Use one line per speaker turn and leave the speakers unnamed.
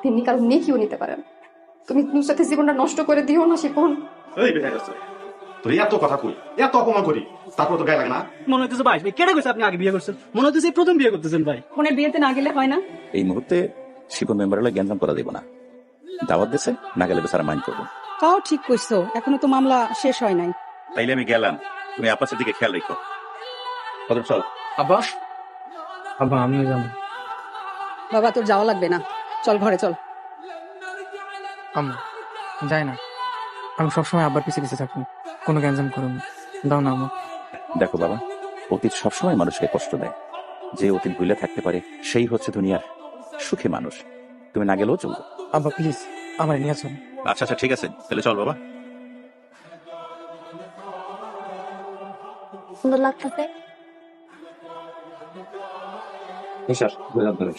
তেমনি কারো নেকিও নিতে পারেন। তুমি নুসরাতের জীবনটা নষ্ট করে দিও না শিপন।
এই বেটা গেছে তোর এত কথা কই, এত অপমান করি, তারপর তো গায়ে লাগে না?
মনে হইতেছে ভাই কেটে গেছে আপনি আগে বিয়ে করছেন, মনে হইতেছে এই প্রথম বিয়ে করতেছেন ভাই।
ফোনের বিয়েতে না গেলে হয় না?
এই মুহূর্তে শিপন মেম্বার হলে জ্ঞানজাম করা দেব না। দাওয়াত দিছে, না গেলে বেচারা মাইন্ড করবো।
তাও ঠিক কইছো, এখনো তো মামলা শেষ হয় নাই।
তাইলে আমি গেলাম, তুমি আপাসের দিকে খেয়াল রেখো। কদম চল।
আব্বা, আব্বা আমিও যাবো।
বাবা তোর যাওয়া লাগবে না, চল ঘরে চল।
আম্মা যাই না, আমি সবসময় আব্বার পিছিয়ে পিছিয়ে থাকবো, কোনো গ্যাঞ্জাম করুন দাও না আম্মা।
দেখো বাবা, অতীত সবসময় মানুষকে কষ্ট দেয়। যে অতীত ভুলে থাকতে পারে সেই হচ্ছে দুনিয়ার সুখী মানুষ। তুমি না গেলেও চলবে।
আব্বা প্লিজ আমার নিয়ে চল।
আচ্ছা আচ্ছা ঠিক আছে, তাহলে চল বাবা।
সুন্দর লাগতেছে।
নিশাস বুঝলাম ধরে